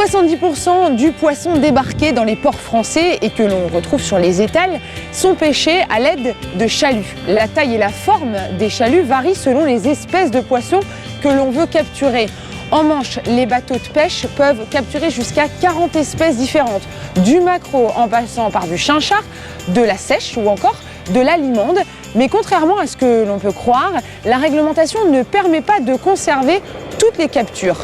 70% du poisson débarqué dans les ports français et que l'on retrouve sur les étals sont pêchés à l'aide de chaluts. La taille et la forme des chaluts varient selon les espèces de poissons que l'on veut capturer. En Manche, les bateaux de pêche peuvent capturer jusqu'à 40 espèces différentes, du maquereau en passant par du chinchard, de la seiche ou encore de la limande. Mais contrairement à ce que l'on peut croire, la réglementation ne permet pas de conserver toutes les captures.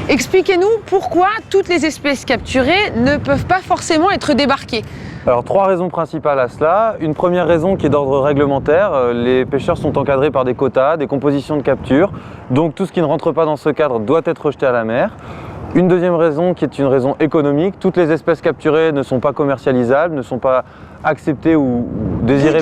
Expliquez-nous pourquoi toutes les espèces capturées ne peuvent pas forcément être débarquées. Alors 3 raisons principales à cela. Une première raison qui est d'ordre réglementaire, les pêcheurs sont encadrés par des quotas, des compositions de capture, donc tout ce qui ne rentre pas dans ce cadre doit être rejeté à la mer. Une deuxième raison qui est une raison économique, toutes les espèces capturées ne sont pas commercialisables, ne sont pas acceptées ou désirées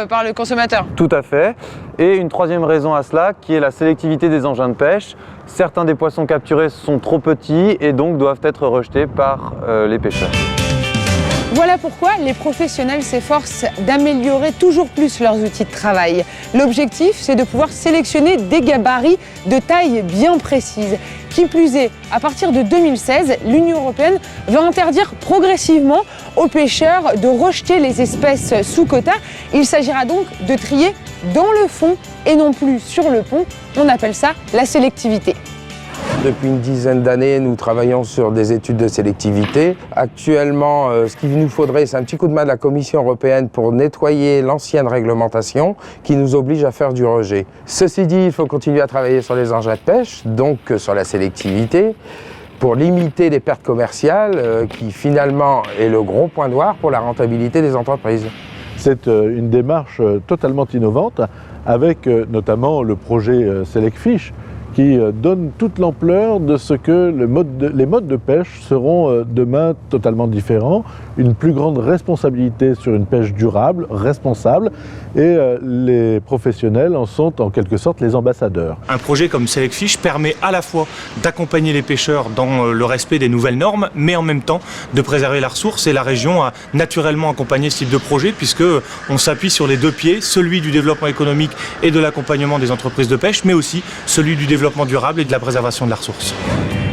par le consommateur. Tout à fait. Et une troisième raison à cela qui est la sélectivité des engins de pêche. Certains des poissons capturés sont trop petits et donc doivent être rejetés par les pêcheurs. Voilà pourquoi les professionnels s'efforcent d'améliorer toujours plus leurs outils de travail. L'objectif, c'est de pouvoir sélectionner des gabarits de taille bien précise. Qui plus est, à partir de 2016, l'Union européenne veut interdire progressivement aux pêcheurs de rejeter les espèces sous quota. Il s'agira donc de trier dans le fond et non plus sur le pont. On appelle ça la sélectivité. Depuis une dizaine d'années, nous travaillons sur des études de sélectivité. Actuellement, ce qu'il nous faudrait, c'est un petit coup de main de la Commission européenne pour nettoyer l'ancienne réglementation qui nous oblige à faire du rejet. Ceci dit, il faut continuer à travailler sur les engins de pêche, donc sur la sélectivité, pour limiter les pertes commerciales qui finalement est le gros point noir pour la rentabilité des entreprises. C'est une démarche totalement innovante avec notamment le projet SelectFish qui donne toute l'ampleur de ce que les modes de pêche seront demain totalement différents, une plus grande responsabilité sur une pêche durable, responsable, et les professionnels en sont en quelque sorte les ambassadeurs. Un projet comme SelectFish permet à la fois d'accompagner les pêcheurs dans le respect des nouvelles normes, mais en même temps de préserver la ressource, et la région a naturellement accompagné ce type de projet puisque on s'appuie sur les deux pieds, celui du développement économique et de l'accompagnement des entreprises de pêche, mais aussi celui du développement durable et de la préservation de la ressource.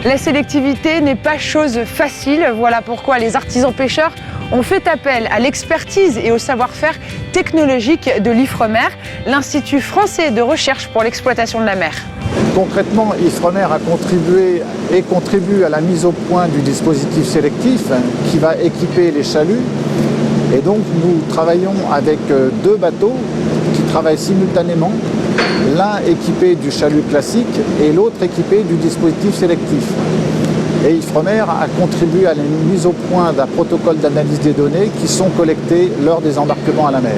La sélectivité n'est pas chose facile, voilà pourquoi les artisans pêcheurs ont fait appel à l'expertise et au savoir-faire technologique de l'IFREMER, l'Institut français de recherche pour l'exploitation de la mer. Concrètement, IFREMER a contribué et contribue à la mise au point du dispositif sélectif qui va équiper les chaluts. Et donc nous travaillons avec 2 bateaux qui travaillent simultanément, l'un équipé du chalut classique et l'autre équipé du dispositif sélectif. Et IFREMER a contribué à la mise au point d'un protocole d'analyse des données qui sont collectées lors des embarquements à la mer.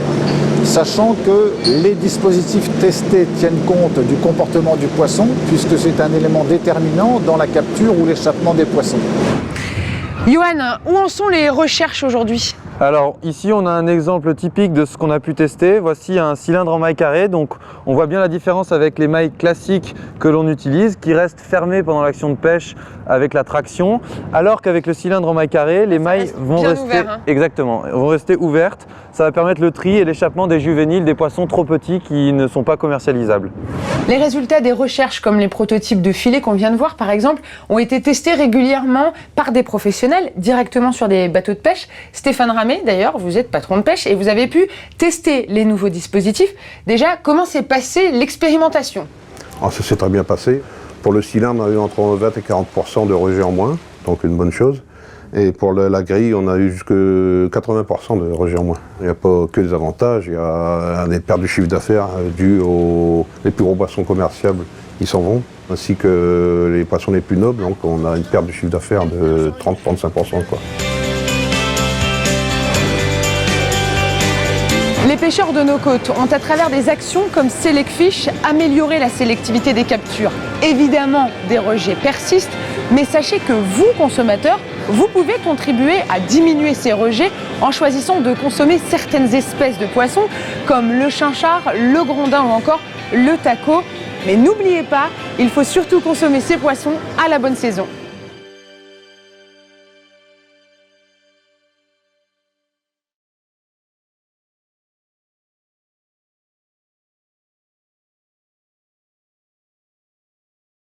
Sachant que les dispositifs testés tiennent compte du comportement du poisson, puisque c'est un élément déterminant dans la capture ou l'échappement des poissons. Johan, où en sont les recherches aujourd'hui ? Alors ici on a un exemple typique de ce qu'on a pu tester. Voici un cylindre en maille carrée, donc on voit bien la différence avec les mailles classiques que l'on utilise, qui restent fermées pendant l'action de pêche avec la traction, alors qu'avec le cylindre en maille carrée, les mailles vont rester ouvertes. Ça va permettre le tri et l'échappement des juvéniles, des poissons trop petits qui ne sont pas commercialisables. Les résultats des recherches, comme les prototypes de filets qu'on vient de voir par exemple, ont été testés régulièrement par des professionnels directement sur des bateaux de pêche. Stéphane Ramé, d'ailleurs, vous êtes patron de pêche et vous avez pu tester les nouveaux dispositifs. Déjà, comment s'est passée l'expérimentation ? Ça s'est très bien passé. Pour le cylindre, on a eu entre 20 et 40% de rejet en moins, donc une bonne chose. Et pour la grille, on a eu jusque 80% de rejet en moins. Il n'y a pas que des avantages, il y a des pertes du chiffre d'affaires dues aux les plus gros poissons commerciables qui s'en vont, ainsi que les poissons les plus nobles. Donc on a une perte du chiffre d'affaires de 30-35%. Les pêcheurs de nos côtes ont, à travers des actions comme SelectFish, amélioré la sélectivité des captures. Évidemment, des rejets persistent, mais sachez que vous, consommateurs, vous pouvez contribuer à diminuer ces rejets en choisissant de consommer certaines espèces de poissons comme le chinchard, le grondin ou encore le taco. Mais n'oubliez pas, il faut surtout consommer ces poissons à la bonne saison.